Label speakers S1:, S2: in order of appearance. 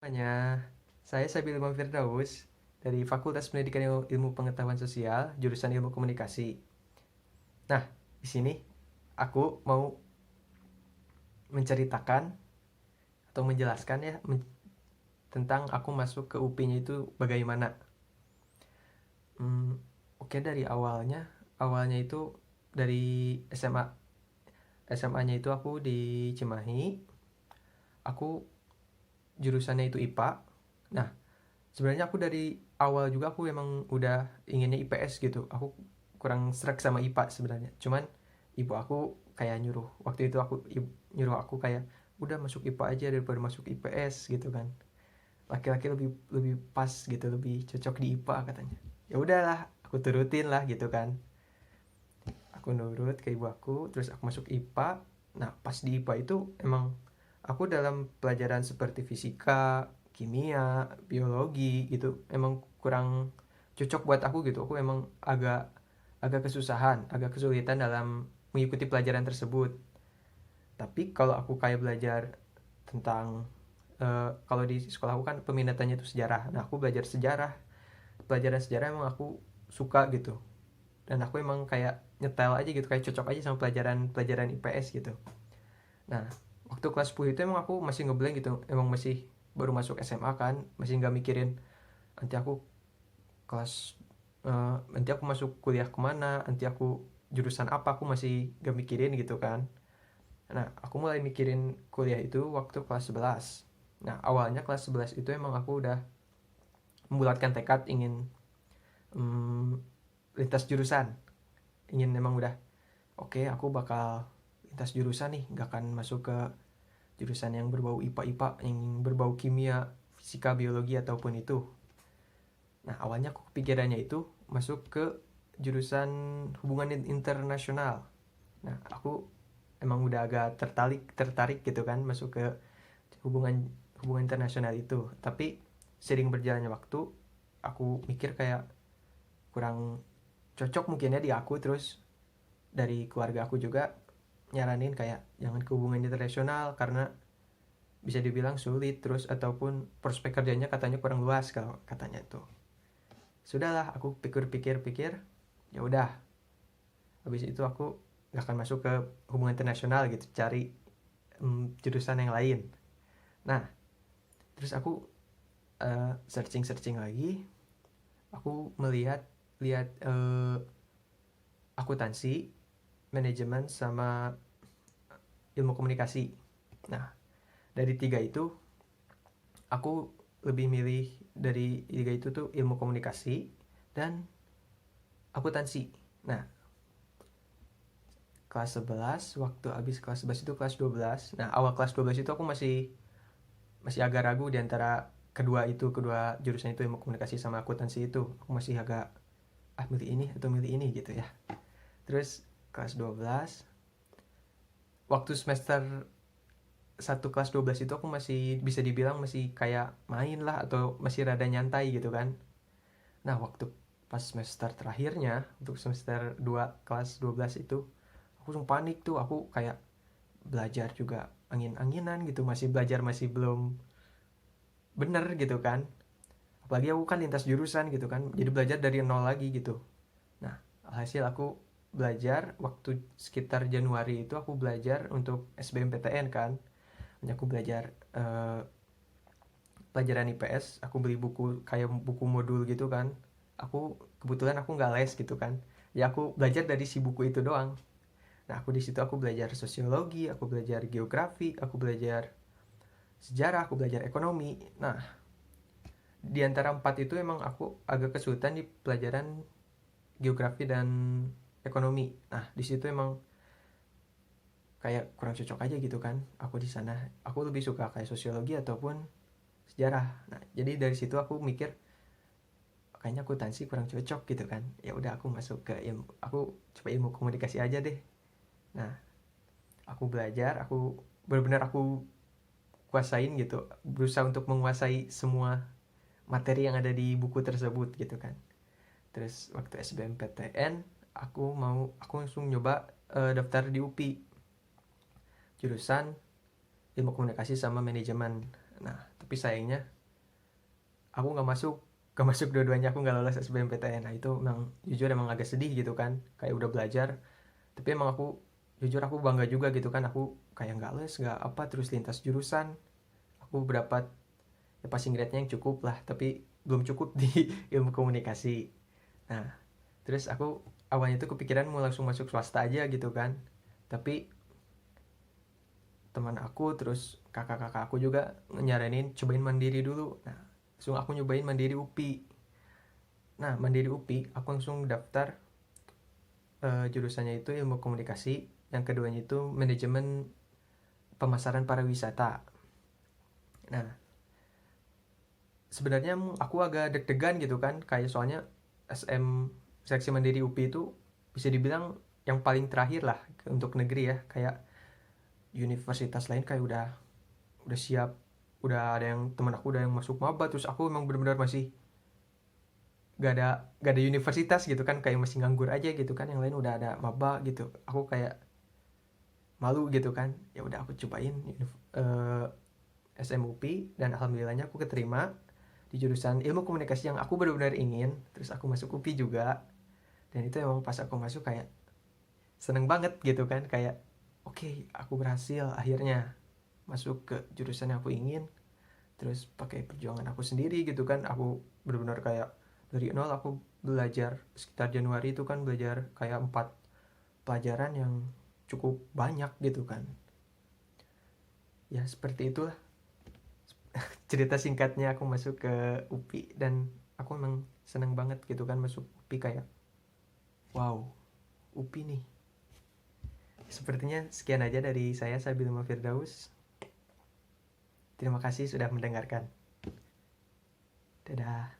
S1: Namanya, saya Sabil Imam Firdaus dari Fakultas Pendidikan Ilmu Pengetahuan Sosial, jurusan Ilmu Komunikasi. Nah, di sini aku mau menceritakan atau menjelaskan ya tentang aku masuk ke UPI-nya itu bagaimana. Oke, dari awalnya itu dari SMA. SMA-nya itu aku di Cimahi. Aku jurusannya itu IPA. Nah, sebenarnya aku dari awal juga aku emang udah inginnya IPS gitu. Aku kurang srek sama IPA sebenarnya. Cuman ibu aku kayak nyuruh. Waktu itu nyuruh aku kayak udah masuk IPA aja daripada masuk IPS gitu kan. Laki-laki lebih lebih pas gitu, lebih cocok di IPA katanya. Ya udahlah, aku turutin lah gitu kan. Aku nurut ke ibu aku, terus aku masuk IPA. Nah, pas di IPA itu emang aku dalam pelajaran seperti fisika, kimia, biologi gitu emang kurang cocok buat aku gitu. Aku emang agak agak agak kesulitan dalam mengikuti pelajaran tersebut. Tapi kalau aku kayak belajar tentang kalau di sekolah aku kan peminatannya itu sejarah. Nah, aku belajar sejarah. Pelajaran sejarah emang aku suka gitu. Dan aku emang kayak nyetel aja gitu, kayak cocok aja sama pelajaran IPS gitu. Nah, waktu kelas 10 itu emang aku masih ngeblank gitu, emang masih baru masuk SMA kan, masih nggak mikirin nanti aku kelas nanti aku masuk kuliah kemana, nanti aku jurusan apa, aku masih gak mikirin gitu kan. Nah, aku mulai mikirin kuliah itu waktu kelas 11. Nah, awalnya kelas 11 itu emang aku udah membulatkan tekad ingin um, lintas jurusan, ingin emang udah oke, aku bakal lintas jurusan nih, gak akan masuk ke jurusan yang berbau IPA-IPA, yang berbau kimia, fisika, biologi, ataupun itu. Nah, awalnya aku kepikirannya itu masuk ke jurusan hubungan internasional. Nah, aku emang udah agak tertarik gitu kan masuk ke hubungan hubungan internasional itu. Tapi sering berjalannya waktu, aku mikir kayak kurang cocok mungkin ya di aku. Terus dari keluarga aku juga nyaranin kayak jangan ke hubungan internasional karena bisa dibilang sulit terus ataupun prospek kerjanya katanya kurang luas kalau katanya tuh. Sudahlah, aku pikir-pikir, ya udah. Habis itu aku gak akan masuk ke hubungan internasional gitu, cari jurusan yang lain. Nah, terus aku searching lagi, aku melihat lihat akuntansi, manajemen sama ilmu komunikasi. Nah, dari tiga itu aku lebih milih dari tiga itu tuh ilmu komunikasi dan akuntansi. Nah, kelas 11 waktu habis kelas 11 itu kelas 12. Nah, awal kelas 12 itu aku masih masih agak ragu di antara kedua jurusan itu, ilmu komunikasi sama akuntansi itu. Aku masih agak milih ini atau milih ini gitu ya. Terus kelas 12 waktu semester satu kelas 12 itu aku masih bisa dibilang masih kayak main lah atau masih rada nyantai gitu kan. Nah, waktu pas semester terakhirnya untuk semester 2 kelas 12 itu aku langsung panik tuh. Aku kayak belajar juga angin-anginan gitu, masih belajar masih belum bener gitu kan. Apalagi aku kan lintas jurusan gitu kan, jadi belajar dari nol lagi gitu. Nah, hasil aku belajar waktu sekitar Januari itu aku belajar untuk SBMPTN kan. Aku belajar pelajaran IPS, aku beli buku kayak buku modul gitu kan. Aku kebetulan aku nggak les gitu kan, ya aku belajar dari si buku itu doang. Nah, aku di situ aku belajar sosiologi, aku belajar geografi, aku belajar sejarah, aku belajar ekonomi. Nah, di antara empat itu emang aku agak kesulitan di pelajaran geografi dan ekonomi. Nah, di situ emang kayak kurang cocok aja gitu kan. Aku di sana, aku lebih suka kayak sosiologi ataupun sejarah. Nah, jadi dari situ aku mikir kayaknya akuntansi kurang cocok gitu kan. Ya udah, aku masuk ke ilmu, aku coba ilmu komunikasi aja deh. Nah, aku belajar, aku benar-benar aku kuasain gitu, berusaha untuk menguasai semua materi yang ada di buku tersebut gitu kan. Terus waktu SBMPTN aku langsung nyoba daftar di UPI jurusan ilmu komunikasi sama manajemen. Nah tapi sayangnya aku nggak masuk dua-duanya, aku nggak lolos SBMPTN. Nah itu emang jujur emang agak sedih gitu kan, kayak udah belajar tapi emang aku jujur aku bangga juga gitu kan, aku kayak nggak les nggak apa terus lintas jurusan, aku berdapat ya passing grade-nya yang cukup lah, tapi belum cukup di ilmu komunikasi. Nah terus aku awalnya tuh kepikiran mau langsung masuk swasta aja gitu kan, tapi teman aku terus kakak-kakak aku juga nyaranin cobain mandiri dulu. Nah langsung aku nyobain mandiri UPI. Nah mandiri UPI aku langsung daftar, jurusannya itu ilmu komunikasi, yang keduanya itu manajemen pemasaran pariwisata. Nah sebenarnya aku agak deg-degan gitu kan, kayak soalnya seleksi mandiri UPI itu bisa dibilang yang paling terakhir lah untuk negeri ya, kayak universitas lain kayak udah siap, udah ada yang teman aku udah yang masuk maba, terus aku emang benar-benar masih gak ada universitas gitu kan, kayak masih nganggur aja gitu kan, yang lain udah ada maba gitu, aku kayak malu gitu kan. Ya udah aku cobain SMUP dan alhamdulillahnya aku keterima di jurusan ilmu komunikasi yang aku benar-benar ingin, terus aku masuk UPI juga. Dan itu emang pas aku masuk kayak seneng banget gitu kan, kayak oke, aku berhasil akhirnya masuk ke jurusan yang aku ingin, terus pakai perjuangan aku sendiri gitu kan, aku benar-benar kayak dari nol aku belajar sekitar Januari itu kan, belajar kayak 4 pelajaran yang cukup banyak gitu kan. Ya seperti itulah cerita singkatnya aku masuk ke UPI, dan aku emang seneng banget gitu kan masuk UPI, kayak wow, UPI nih. Sepertinya sekian aja dari saya, Sabilma Firdaus. Terima kasih sudah mendengarkan. Dadah.